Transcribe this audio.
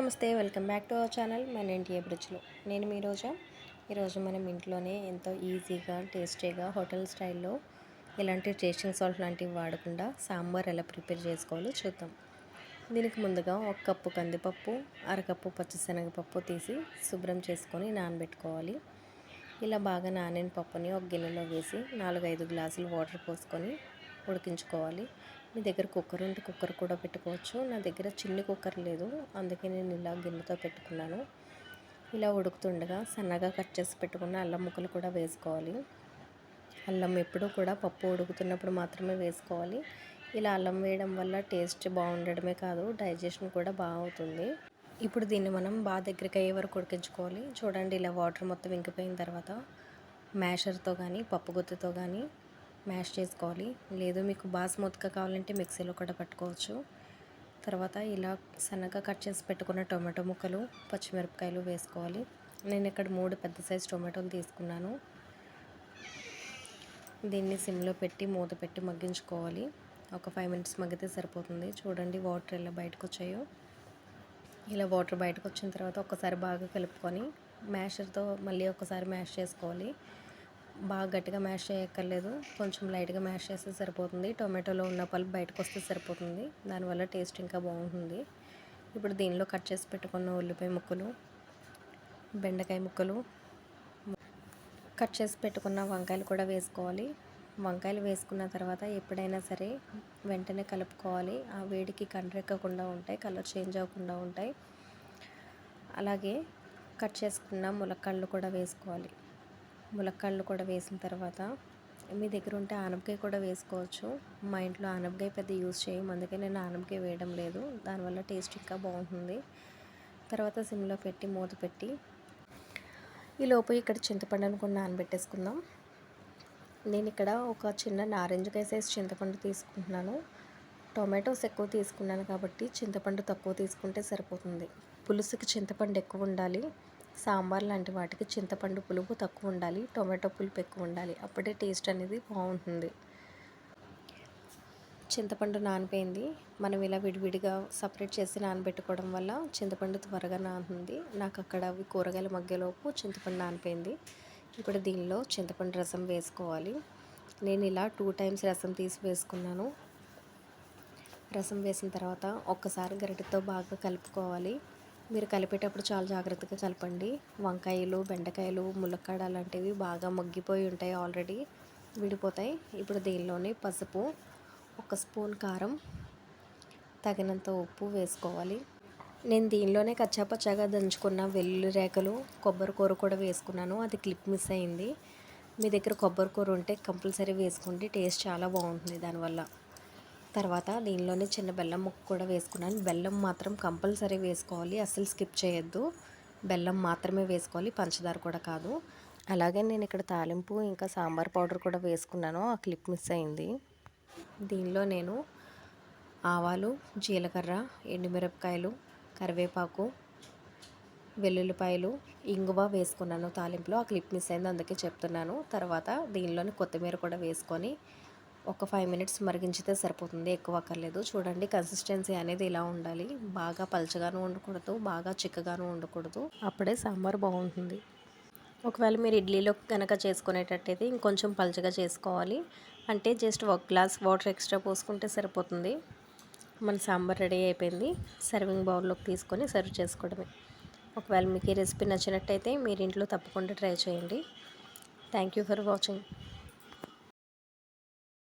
నమస్తే, welcome back to our channel మన ఇంటి రుచులు. నేను మీ రోజా. ఈరోజు మనం ఇంట్లోనే ఎంతో ఈజీగా టేస్టీగా హోటల్ స్టైల్లో ఎలాంటి టేస్టింగ్ సాల్ట్ లాంటివి వాడకుండా సాంబార్ ఎలా ప్రిపేర్ చేసుకోవాలో చూద్దాం. దీనికి ముందుగా 1 కప్పు కందిపప్పు, అరకప్పు పచ్చిశనగపప్పు తీసి శుభ్రం చేసుకొని నానబెట్టుకోవాలి. ఇలా బాగా నానిన పప్పుని ఒక గిన్నెలో వేసి 4-5 గ్లాసులు వాటర్ పోసుకొని ఉడికించుకోవాలి. మీ దగ్గర కుక్కర్ ఉంటే కుక్కర్ కూడా పెట్టుకోవచ్చు. నా దగ్గర చిన్న కుక్కర్ లేదు, అందుకే నేను ఇలా గిన్నెతో పెట్టుకున్నాను. ఇలా ఉడుకుతుండగా సన్నగా కట్ చేసి పెట్టుకున్న అల్లం ముక్కలు కూడా వేసుకోవాలి. అల్లం ఎప్పుడూ కూడా పప్పు ఉడుకుతున్నప్పుడు మాత్రమే వేసుకోవాలి. ఇలా అల్లం వేయడం వల్ల టేస్ట్ బాగుండడమే కాదు, డైజెషన్ కూడా బాగుంటుంది. ఇప్పుడు దీన్ని మనం బాగా దగ్గరికి అయ్యే వరకు ఉడికించుకోవాలి. చూడండి, ఇలా వాటర్ మొత్తం ఇంకిపోయిన తర్వాత మ్యాషర్తో కానీ పప్పు గుత్తితో కానీ మ్యాష్ చేసుకోవాలి. లేదు మీకు బాగా స్మూత్గా కావాలంటే మిక్సీలో కూడా పట్టుకోవచ్చు. తర్వాత ఇలా సన్నగా కట్ చేసి పెట్టుకున్న టొమాటో ముక్కలు, పచ్చిమిరపకాయలు వేసుకోవాలి. నేను ఇక్కడ 3 పెద్ద సైజు టొమాటోలు తీసుకున్నాను. దీన్ని సిమ్లో పెట్టి మూత పెట్టి మగ్గించుకోవాలి. ఒక 5 మినిట్స్ మగ్గితే సరిపోతుంది. చూడండి వాటర్ ఎలా బయటకు వచ్చాయో. ఇలా వాటర్ బయటకు వచ్చిన తర్వాత ఒకసారి బాగా కలుపుకొని మ్యాషర్తో మళ్ళీ ఒకసారి మ్యాష్ చేసుకోవాలి. బాగా గట్టిగా మ్యాష్ చేయక్కర్లేదు, కొంచెం లైట్గా మ్యాష్ చేస్తే సరిపోతుంది. టొమాటోలో ఉన్న పల్ప్ బయటకు వస్తే సరిపోతుంది, దానివల్ల టేస్ట్ ఇంకా బాగుంటుంది. ఇప్పుడు దీనిలో కట్ చేసి పెట్టుకున్న ఉల్లిపాయ ముక్కలు, బెండకాయ ముక్కలు, కట్ చేసి పెట్టుకున్న వంకాయలు కూడా వేసుకోవాలి. వంకాయలు వేసుకున్న తర్వాత ఎప్పుడైనా సరే వెంటనే కలుపుకోవాలి. ఆ వేడికి కండ్రెక్కకుండా ఉంటాయి, కలర్ చేంజ్ అవ్వకుండా ఉంటాయి. అలాగే కట్ చేసుకున్న ములక్కాడలు కూడా వేసుకోవాలి. ములక్కాడలు కూడా వేసిన తర్వాత మీ దగ్గర ఉంటే ఆనపకాయ కూడా వేసుకోవచ్చు. మా ఇంట్లో ఆనపకాయ పెద్ద యూజ్ చేయం, అందుకే నేను ఆనపకాయ వేయడం లేదు. దానివల్ల టేస్ట్ ఇంకా బాగుంటుంది. తర్వాత సిమ్లో పెట్టి మూత పెట్టి ఈలోపు ఇక్కడ చింతపండును కూడా నానబెట్టేసుకుందాం. నేను ఇక్కడ ఒక చిన్న నారింజకాయ సైజ్ చింతపండు తీసుకుంటున్నాను. టొమాటోస్ ఎక్కువ తీసుకున్నాను కాబట్టి చింతపండు తక్కువ తీసుకుంటే సరిపోతుంది. పులుసుకి చింతపండు ఎక్కువ ఉండాలి, సాంబార్ లాంటి వాటికి చింతపండు పులుపు తక్కువ ఉండాలి, టొమాటో పులుపు ఎక్కువ ఉండాలి. అప్పుడే టేస్ట్ అనేది బాగుంటుంది. చింతపండు నానిపోయింది. మనం ఇలా విడివిడిగా సపరేట్ చేసి నానబెట్టుకోవడం వల్ల చింతపండు త్వరగా నానుతుంది. నాకు అక్కడ అవి కూరగాయలు మగ్గేలోపు చింతపండు నానిపోయింది. ఇప్పుడు దీనిలో చింతపండు రసం వేసుకోవాలి. నేను ఇలా 2 టైమ్స్ రసం తీసి వేసుకున్నాను. రసం వేసిన తర్వాత ఒక్కసారి గరిటెతో బాగా కలుపుకోవాలి. మీరు కలిపేటప్పుడు చాలా జాగ్రత్తగా కలపండి. వంకాయలు, బెండకాయలు, ములక్కాడ లాంటివి బాగా మగ్గిపోయి ఉంటాయి, ఆల్రెడీ విడిపోతాయి. ఇప్పుడు దీనిలోనే పసుపు, 1 స్పూన్ కారం, తగినంత ఉప్పు వేసుకోవాలి. నేను దీనిలోనే కచ్చాపచ్చాగా దంచుకున్న వెల్లుల్లి రేఖలు, కొబ్బరి కూర కూడా వేసుకున్నాను. అది క్లిప్ మిస్ అయింది. మీ దగ్గర కొబ్బరి కూర ఉంటే కంపల్సరీ వేసుకోండి, టేస్ట్ చాలా బాగుంటుంది దానివల్ల. తర్వాత దీనిలోనే చిన్న బెల్లం ముక్క కూడా వేసుకున్నాను. బెల్లం మాత్రం కంపల్సరీ వేసుకోవాలి, అస్సలు స్కిప్ చేయొద్దు. బెల్లం మాత్రమే వేసుకోవాలి, పంచదార కూడా కాదు. అలాగే నేను ఇక్కడ తాలింపు ఇంకా సాంబార్ పౌడర్ కూడా వేసుకున్నాను, ఆ క్లిప్ మిస్ అయింది. దీనిలో నేను ఆవాలు, జీలకర్ర, ఎండుమిరపకాయలు, కరివేపాకు, వెల్లుల్లిపాయలు, ఇంగువ వేసుకున్నాను తాలింపులో. ఆ క్లిప్ మిస్ అయింది, అందుకే చెప్తున్నాను. తర్వాత దీనిలోని కొత్తిమీర కూడా వేసుకొని ఒక 5 మినిట్స్ మరిగించితే సరిపోతుంది, ఎక్కువ అక్కర్లేదు. చూడండి, కన్సిస్టెన్సీ అనేది ఇలా ఉండాలి. బాగా పలచగాను ఉండకూడదు, బాగా చిక్కగాను ఉండకూడదు, అప్పుడే సాంబార్ బాగుంటుంది. ఒకవేళ మీరు ఇడ్లీలో కనుక చేసుకునేటట్టయితే ఇంకొంచెం పలచగా చేసుకోవాలి. అంటే జస్ట్ 1 గ్లాస్ వాటర్ ఎక్స్ట్రా పోసుకుంటే సరిపోతుంది. మన సాంబార్ రెడీ అయిపోయింది. సర్వింగ్ బౌల్లోకి తీసుకొని సర్వ్ చేసుకోవడమే. ఒకవేళ మీకు ఈ రెసిపీ నచ్చినట్టయితే మీరు ఇంట్లో తప్పకుండా ట్రై చేయండి. Thank you for watching.